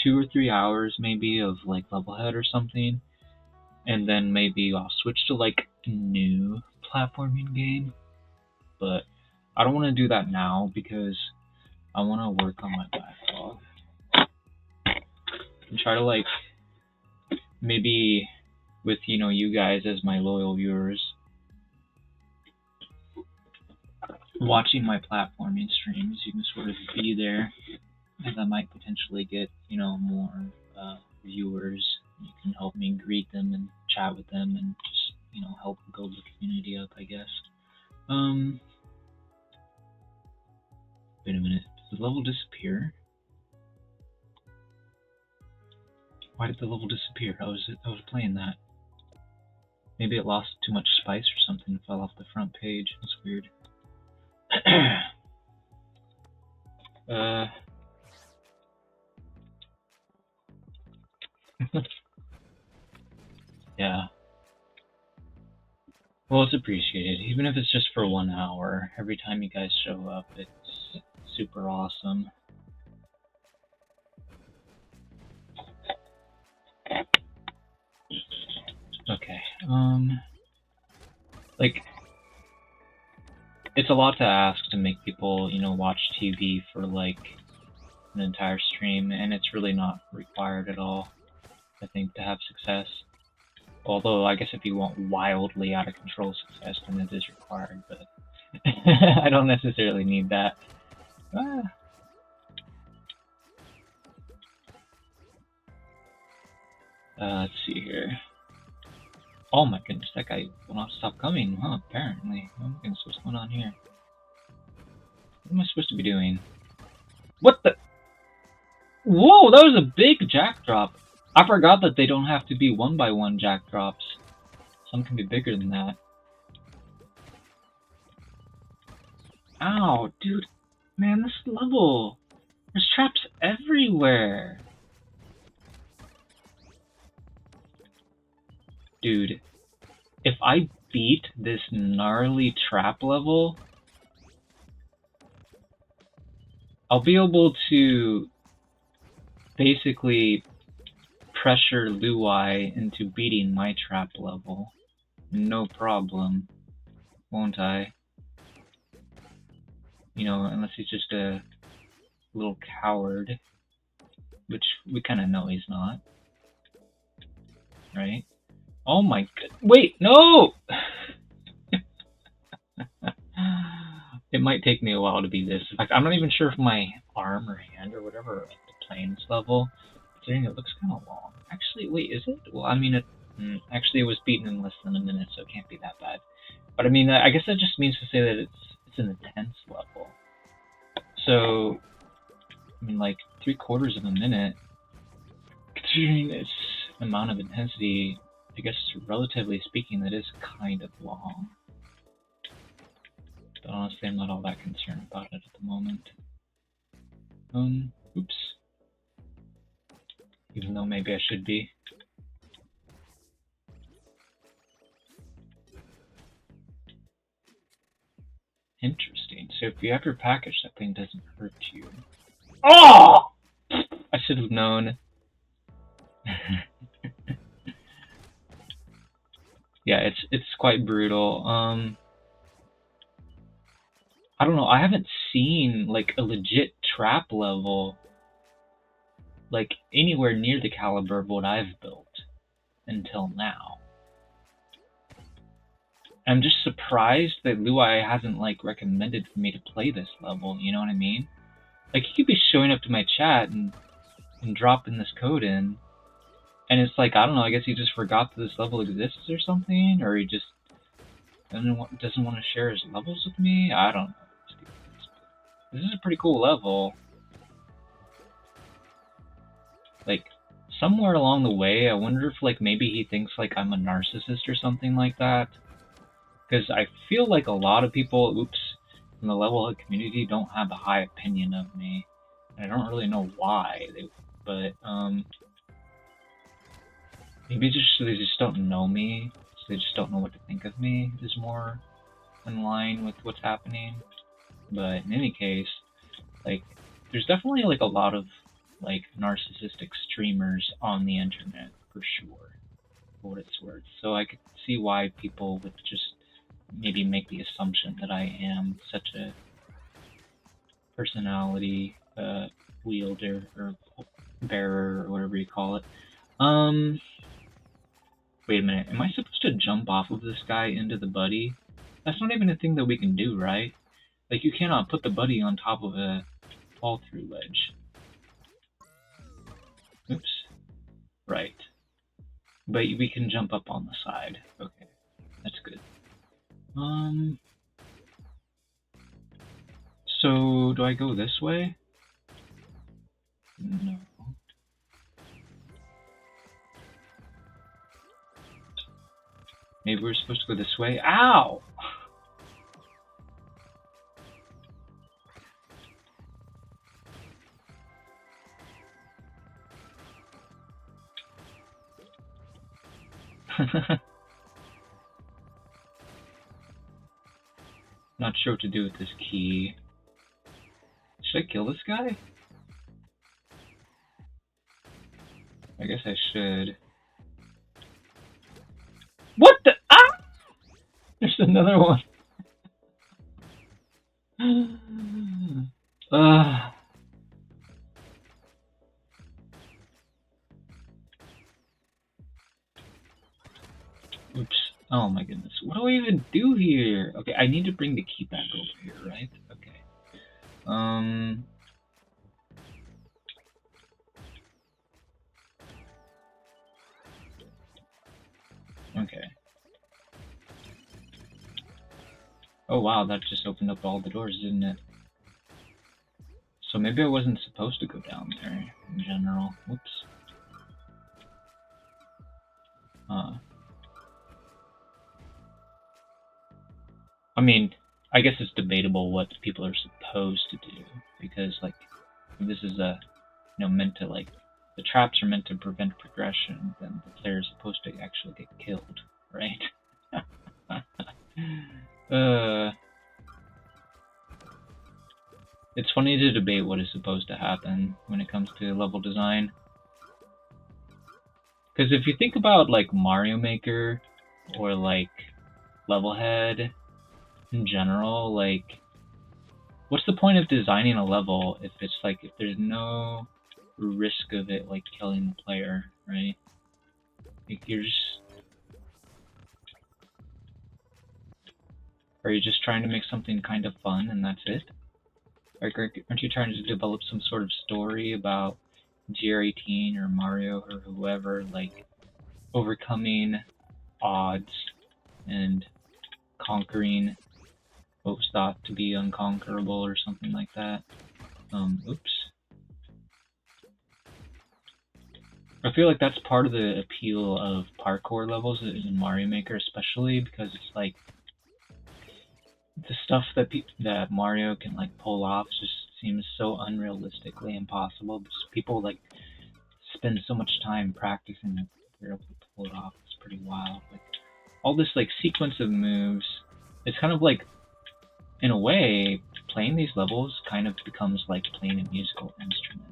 2 or 3 hours maybe of like Levelhead or something, and then maybe I'll switch to like a new platforming game. But I don't want to do that now because I want to work on my backlog and try to like maybe with you guys as my loyal viewers watching my platforming streams, you can sort of be there, and I might potentially get more viewers. You can help me greet them and chat with them and just help build the community up, I guess. Wait a minute, did the level disappear? Why did the level disappear? I was playing that. Maybe it lost too much spice or something and fell off the front page. That's weird. Yeah. Well, it's appreciated, even if it's just for 1 hour. Every time you guys show up, it's super awesome. Okay, like, it's a lot to ask to make people, watch TV for, like, an entire stream, and it's really not required at all, I think, to have success. Although, I guess if you want wildly out of control success, then it is required, but I don't necessarily need that. Let's see here. Oh my goodness, that guy will not stop coming, huh, apparently. Oh my goodness, what's going on here? What am I supposed to be doing? What the? Whoa, that was a big jack drop. I forgot that they don't have to be 1x1 jack drops. Some can be bigger than that. Ow, dude. Man, this level. There's traps everywhere. Dude, if I beat this gnarly trap level, I'll be able to basically pressure looeye into beating my trap level. No problem, won't I? Unless he's just a little coward, which we kind of know he's not, right? Oh my god! Wait, no! It might take me a while to beat this. In fact, I'm not even sure if my arm or hand or whatever at the plains level, considering it looks kind of long. Actually, wait, is it? Well, I mean, actually it was beaten in less than a minute, so it can't be that bad. But I mean, I guess that just means to say that it's an intense level. So, I mean, like 3/4 of a minute, considering its amount of intensity, I guess relatively speaking, that is kind of long. But honestly, I'm not all that concerned about it at the moment. Oops. Even though maybe I should be. Interesting. So if you have your package, that thing doesn't hurt you. Oh! I should have known. Yeah, it's quite brutal. I don't know, I haven't seen like a legit trap level like anywhere near the caliber of what I've built until now. I'm just surprised that looeye hasn't like recommended for me to play this level, you know what I mean? Like, he could be showing up to my chat and dropping this code in, and it's like, I don't know, I guess he just forgot that this level exists or something, or he just doesn't want to share his levels with me. I don't know. This is a pretty cool level. Like, somewhere along the way, I wonder if like maybe he thinks like I'm a narcissist or something like that. Because I feel like a lot of people, in the Levelhead community don't have a high opinion of me. And I don't really know why, but maybe they just don't know me, so they just don't know what to think of me is more in line with what's happening. But in any case, like, there's definitely like a lot of like narcissistic streamers on the internet for sure, for what it's worth. So I could see why people would just maybe make the assumption that I am such a personality wielder or bearer or whatever you call it. Wait a minute. Am I supposed to jump off of this guy into the buddy? That's not even a thing that we can do, right? Like, you cannot put the buddy on top of a fall-through ledge. Oops. Right. But we can jump up on the side. Okay. That's good. So, do I go this way? No. Maybe we're supposed to go this way? Ow! Not sure what to do with this key. Should I kill this guy? I guess I should. What the? Ah! There's another one. Oops. Oh my goodness. What do I even do here? Okay, I need to bring the key back over here, right? Okay. Okay. Oh wow, that just opened up all the doors, didn't it? So maybe I wasn't supposed to go down there in general. Whoops. I mean, I guess it's debatable what people are supposed to do, because, like, if this is meant to, like, the traps are meant to prevent progression, then the player is supposed to actually get killed, right? It's funny to debate what is supposed to happen when it comes to level design. Because if you think about, like, Mario Maker or, like, Levelhead in general, like, what's the point of designing a level if it's like, if there's no risk of it, like, killing the player, right? Like, you're just... Are you just trying to make something kind of fun and that's it? Like, aren't you trying to develop some sort of story about GR18 or Mario or whoever, like, overcoming odds and conquering what was thought to be unconquerable or something like that? Oops. I feel like that's part of the appeal of parkour levels in Mario Maker, especially because it's like the stuff that Mario can, like, pull off just seems so unrealistically impossible. Just people, like, spend so much time practicing that they're able to pull it off. It's pretty wild. Like, all this, like, sequence of moves, it's kind of like, in a way, playing these levels kind of becomes like playing a musical instrument.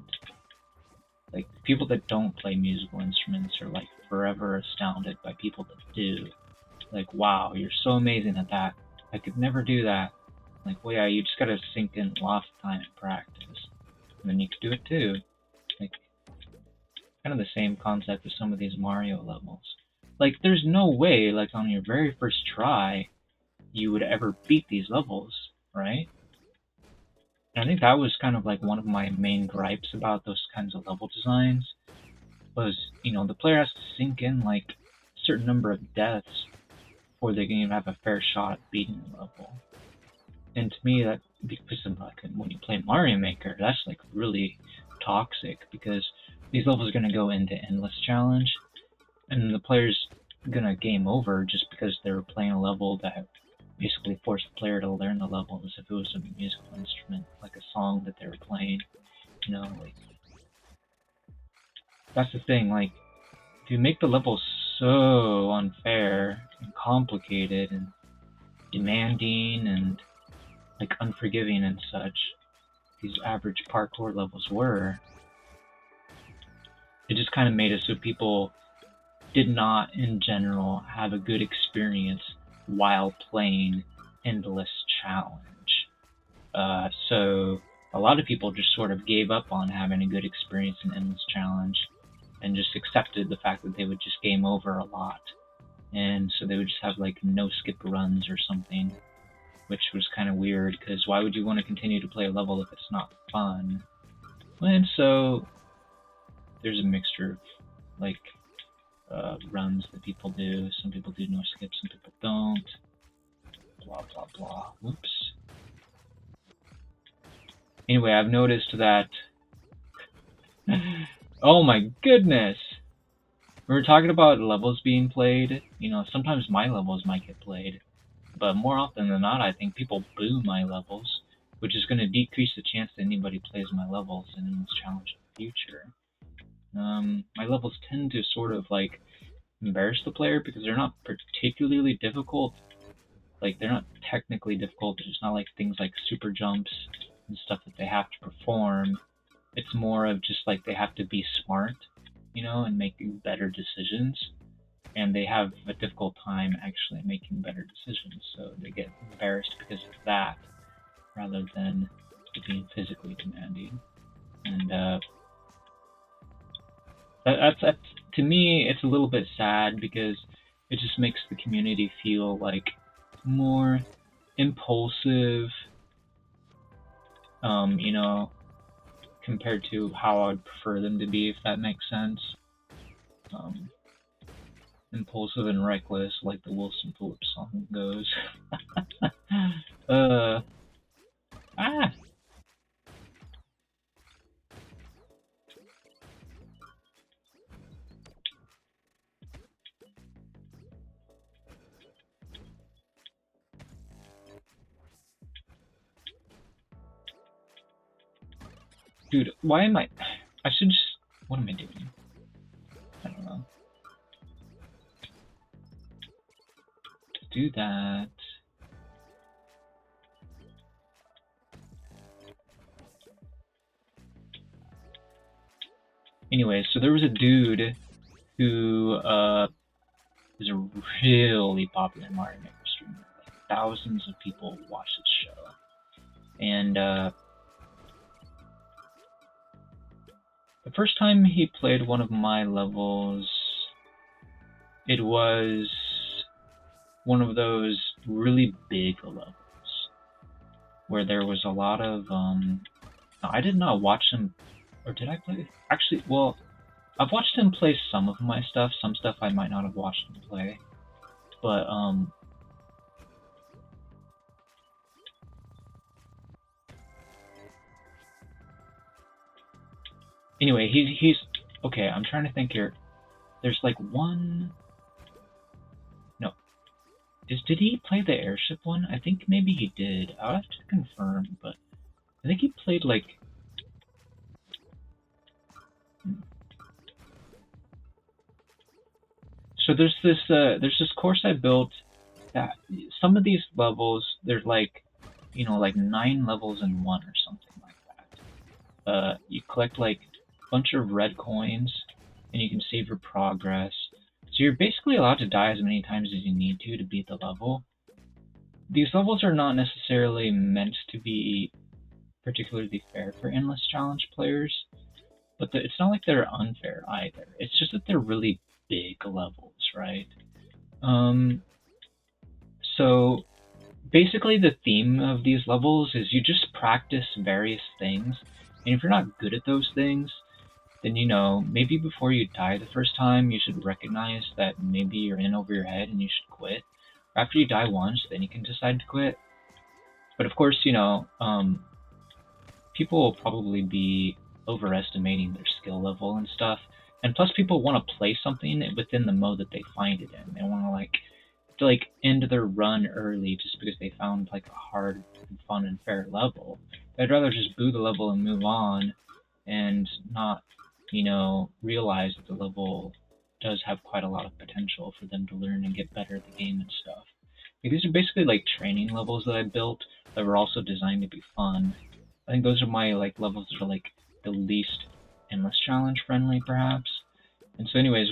Like, people that don't play musical instruments are, like, forever astounded by people that do. Like, wow, you're so amazing at that. I could never do that. Like, well, yeah, you just gotta sink in lots of time and practice. And then you could do it too. Like, kind of the same concept as some of these Mario levels. Like, there's no way, like, on your very first try, you would ever beat these levels, right? And I think that was kind of like one of my main gripes about those kinds of level designs, was, you know, the player has to sink in, like, a certain number of deaths before they can even have a fair shot at beating the level. And to me, that, because of, like, when you play Mario Maker, that's, like, really toxic, because these levels are going to go into endless challenge, and the player's going to game over just because they were playing a level that basically forced the player to learn the level as if it was a musical instrument, like a song that they were playing, you know, like, that's the thing, like, if you make the level so unfair and complicated and demanding and, like, unforgiving and such, these average parkour levels were, it just kind of made it so people did not, in general, have a good experience while playing Endless Challenge. So a lot of people just sort of gave up on having a good experience in Endless Challenge and just accepted the fact that they would just game over a lot. And so they would just have like no skip runs or something, which was kind of weird, because why would you want to continue to play a level if it's not fun? And so there's a mixture of like runs that people do. Some people do no skip, some people don't. Blah blah blah. Whoops. Anyway, I've noticed that. Oh my goodness! We were talking about levels being played. You know, sometimes my levels might get played, but more often than not, I think people boo my levels, which is going to decrease the chance that anybody plays my levels in this challenge in the future. My levels tend to sort of like embarrass the player because they're not particularly difficult. Like, they're not technically difficult. It's not like things like super jumps and stuff that they have to perform. It's more of just like they have to be smart, you know, and making better decisions. And they have a difficult time actually making better decisions, so they get embarrassed because of that, rather than it being physically demanding. And that's to me, it's a little bit sad because it just makes the community feel like more impulsive, you know, compared to how I would prefer them to be, if that makes sense. Impulsive and reckless, like the Wilson Phillips song goes. Ah! Dude, why am I should just... What am I doing? I don't know. Do that. Anyway, so there was a dude who is a really popular Mario Maker streamer. Like, thousands of people watch this show. And the first time he played one of my levels, it was one of those really big levels where there was a lot of I did not watch him, or did I play? Actually, well, I've watched him play some of my stuff. Some stuff I might not have watched him play, but anyway, he's okay. I'm trying to think here. There's like one. No, did he play the airship one? I think maybe he did. I'll have to confirm, but I think he played like. So there's this course I built that some of these levels, there's like, you know, like 9 levels in one or something like that. You collect like a bunch of red coins and you can save your progress. So you're basically allowed to die as many times as you need to beat the level. These levels are not necessarily meant to be particularly fair for Endless Challenge players, but it's not like they're unfair either. It's just that they're really big levels, right? So basically the theme of these levels is you just practice various things, and if you're not good at those things, then, you know, maybe before you die the first time, you should recognize that maybe you're in over your head and you should quit. After you die once, then you can decide to quit. But of course, you know, people will probably be overestimating their skill level and stuff. And plus, people want to play something within the mode that they find it in. They want to like end their run early just because they found like a hard and fun and fair level. I'd rather just boo the level and move on, and not, you know, realize that the level does have quite a lot of potential for them to learn and get better at the game and stuff. Like, these are basically like training levels that I built that were also designed to be fun. I think those are my like levels that are like the least Endless Challenge friendly, perhaps. And so, anyways,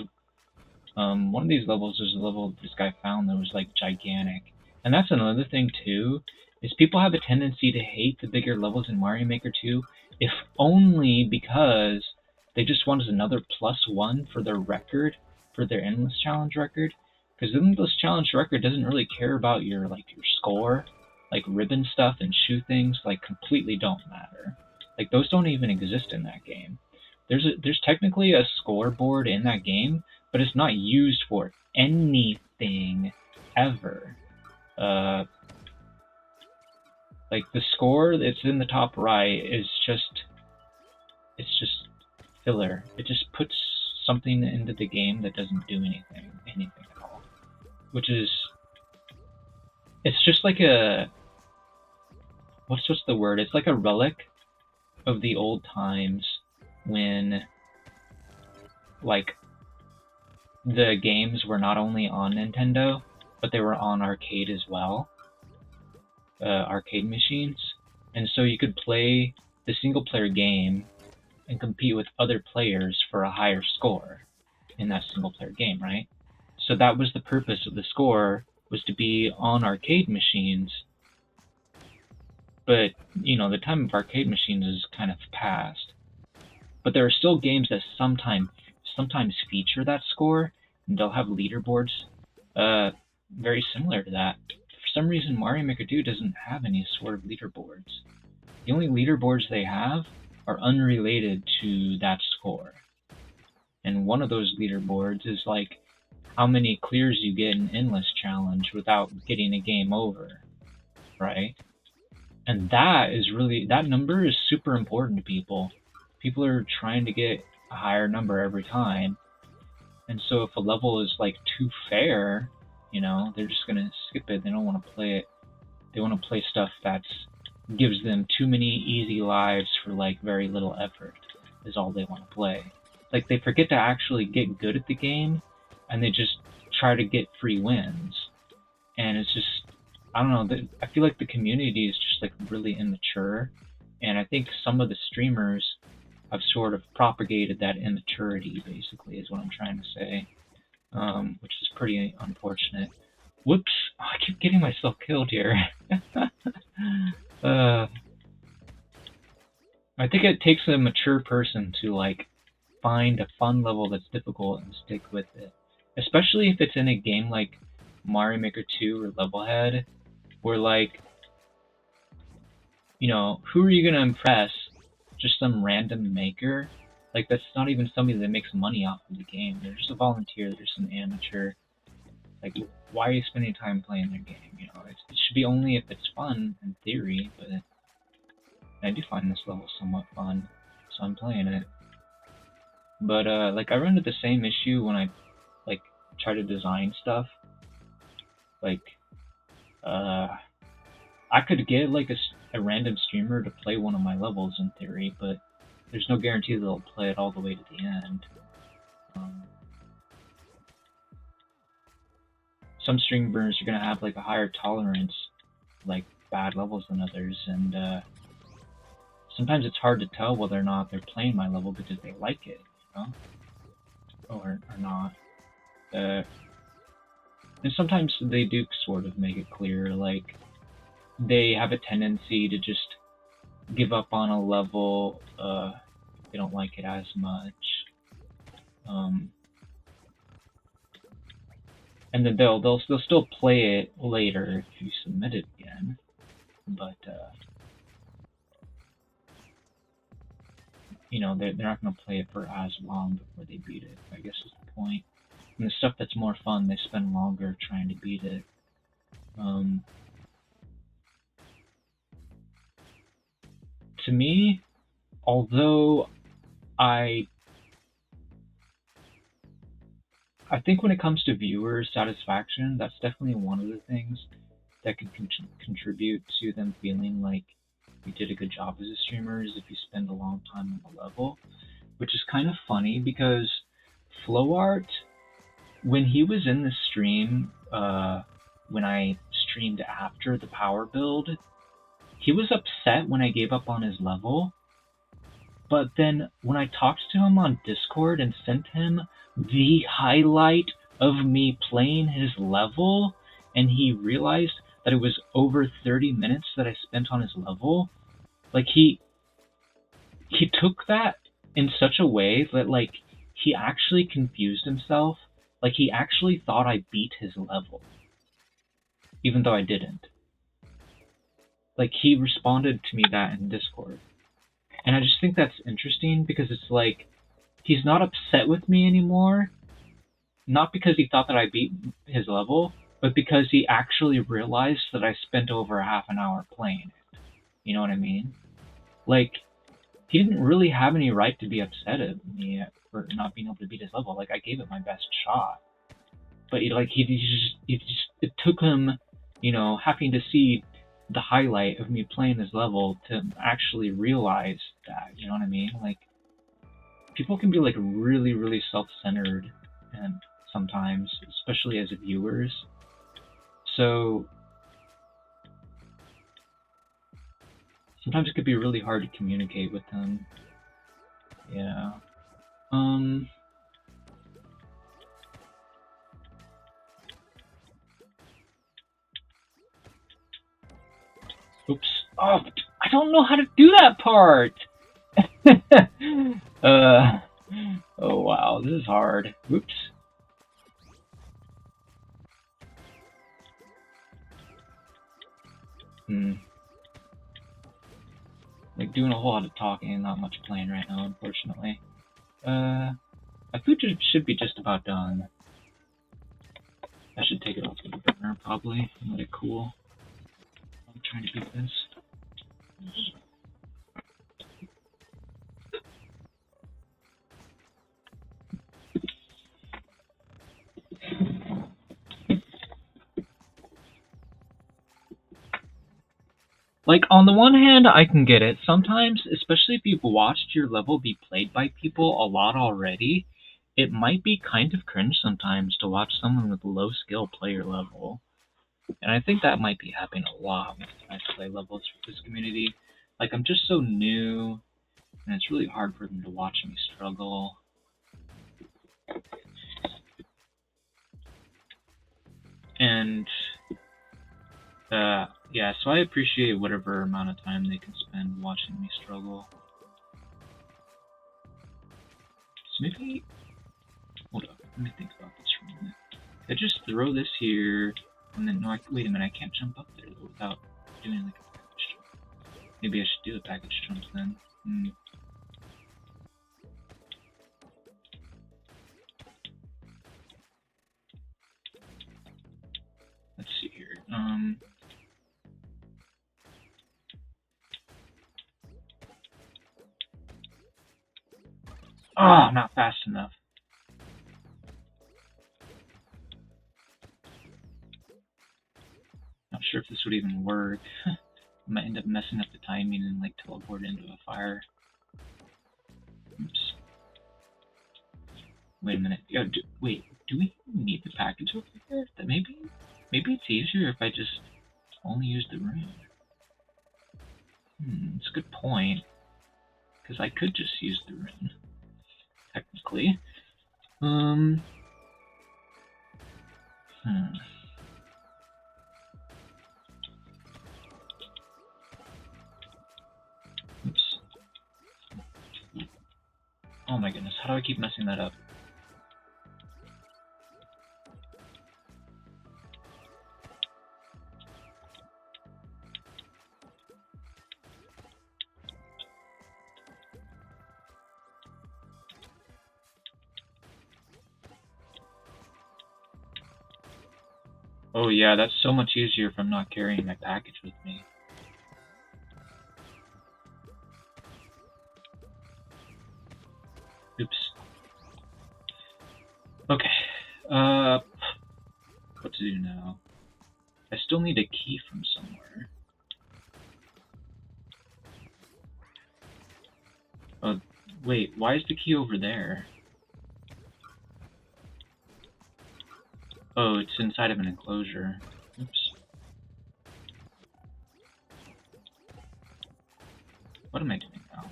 one of these levels is a level this guy found that was like gigantic. And that's another thing too, is people have a tendency to hate the bigger levels in Mario Maker 2, if only because they just wanted another +1 for their record, for their endless challenge record. Because the endless challenge record doesn't really care about your score, like ribbon stuff and shoe things, like completely don't matter. Like those don't even exist in that game. There's technically a scoreboard in that game, but it's not used for anything ever. Like the score that's in the top right is just filler. It just puts something into the game that doesn't do anything at all. Which is, it's just like a, what's the word? It's like a relic of the old times when like the games were not only on Nintendo, but they were on arcade as well. Arcade machines. And so you could play the single player game and compete with other players for a higher score in that single player game, right? So that was the purpose of the score, was to be on arcade machines. But, the time of arcade machines is kind of past. But there are still games that sometimes feature that score, and they'll have leaderboards very similar to that. For some reason, Mario Maker 2 doesn't have any sort of leaderboards. The only leaderboards they have are unrelated to that score. And one of those leaderboards is like how many clears you get in Endless Challenge without getting a game over, right? And that number is super important to people. People are trying to get a higher number every time. And so if a level is like too fair, they're just gonna skip it. They don't want to play it. They want to play stuff that gives them too many easy lives for like very little effort, is all they want to play. Like they forget to actually get good at the game, and they just try to get free wins. And it's just, I don't know, I feel like the community is just like really immature, and I think some of the streamers have sort of propagated that immaturity, basically, is what I'm trying to say, which is pretty unfortunate. Whoops, I keep getting myself killed here. I think it takes a mature person to like find a fun level that's difficult and stick with it, especially if it's in a game like Mario Maker 2 or Levelhead, where like, who are you gonna impress? Just some random maker? Like that's not even somebody that makes money off of the game. They're just a volunteer. They're just an amateur. Like, why are you spending time playing their game? It should be only if it's fun in theory. But I do find this level somewhat fun, so I'm playing it. But like I run into the same issue when I like try to design stuff. Like, I could get like a random streamer to play one of my levels in theory, but there's no guarantee that they'll play it all the way to the end. Some streamers are gonna have like a higher tolerance, like bad levels than others, and sometimes it's hard to tell whether or not they're playing my level because they like it, or not. And sometimes they do sort of make it clear, like they have a tendency to just give up on a level if they don't like it as much. And then they'll still play it later if you submit it again. But they're not gonna play it for as long before they beat it, I guess is the point. And the stuff that's more fun, they spend longer trying to beat it. To me, although I think when it comes to viewer satisfaction, that's definitely one of the things that can contribute to them feeling like you did a good job as a streamer, is if you spend a long time on the level. Which is kind of funny because FlowArt, when he was in the stream, when I streamed after the power build, he was upset when I gave up on his level. But then when I talked to him on Discord and sent him the highlight of me playing his level, and he realized that it was over 30 minutes that I spent on his level, like he took that in such a way that like he actually confused himself. Like he actually thought I beat his level, even though I didn't. Like he responded to me that in Discord. And I just think that's interesting because it's like he's not upset with me anymore, not because he thought that I beat his level, but because he actually realized that I spent over half an hour playing it. You know what I mean? Like, he didn't really have any right to be upset at me for not being able to beat his level. Like, I gave it my best shot. But it took him, you know, having to see the highlight of me playing this level to actually realize that. You know what I mean? Like, people can be like really, really self-centered, and sometimes, especially as viewers. So sometimes it could be really hard to communicate with them. Yeah. Oops. Oh, I don't know how to do that part! Oh wow, this is hard. Oops. Like, doing a whole lot of talking and not much playing right now, unfortunately. My food should be just about done. I should take it off the burner, probably, and let it cool. I'm trying to beat this. Like, on the one hand, I can get it. Sometimes, especially if you've watched your level be played by people a lot already, it might be kind of cringe sometimes to watch someone with low skill play your level. And I think that might be happening a lot when I play levels for this community. Like, I'm just so new, and it's really hard for them to watch me struggle. And, yeah, so I appreciate whatever amount of time they can spend watching me struggle. So maybe, hold up, let me think about this for a minute. I just throw this here, and then, no, wait a minute, I can't jump up there without doing like a package jump. Maybe I should do a package jump then. Let's see here. Oh, not fast enough. Not sure if this would even work. I might end up messing up the timing and like teleport into a fire. Oops. Wait a minute. Do we need the package over here? That maybe it's easier if I just only use the rune. It's a good point. Because I could just use the rune. Technically. Oops. Oh my goodness, how do I keep messing that up? Oh yeah, that's so much easier if I'm not carrying my package with me. Oops. Okay. What to do now? I still need a key from somewhere. Oh, wait, why is the key over there? Oh, it's inside of an enclosure. Oops. What am I doing now?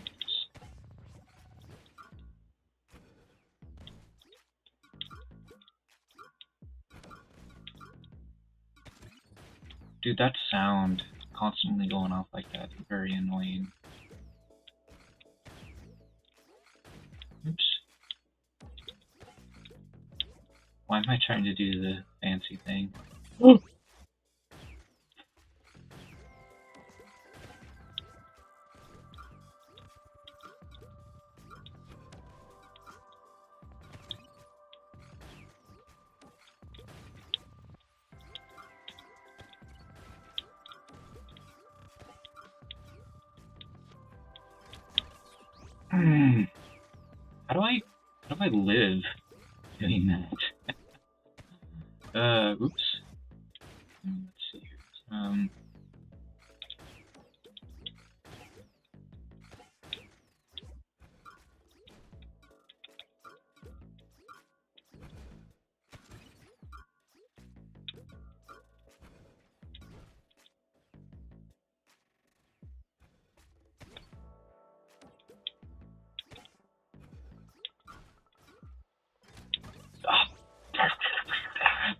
Dude, that sound constantly going off like that is very annoying. Oops. Why am I trying to do the fancy thing? How do I live doing that? Oops. Let's see here.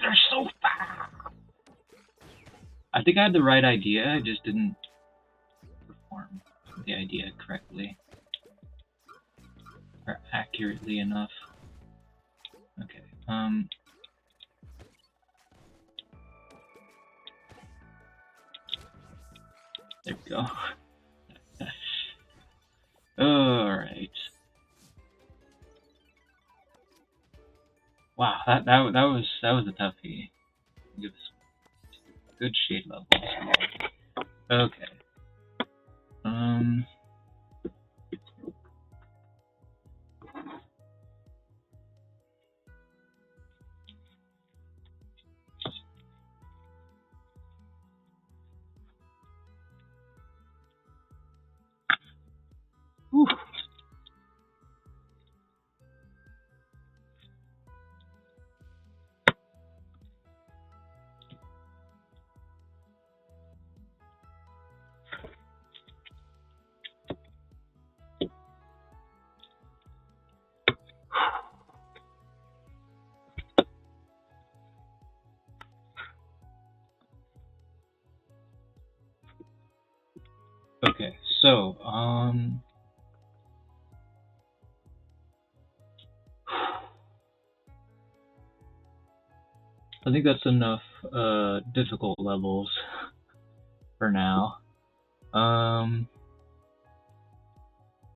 They're so fast. I think I had the right idea, I just didn't perform the idea correctly. Or accurately enough. Okay, there we go. Alright. Wow, that was a toughie. Give us good shade levels. Okay. Whew. Okay, so, I think that's enough, difficult levels for now.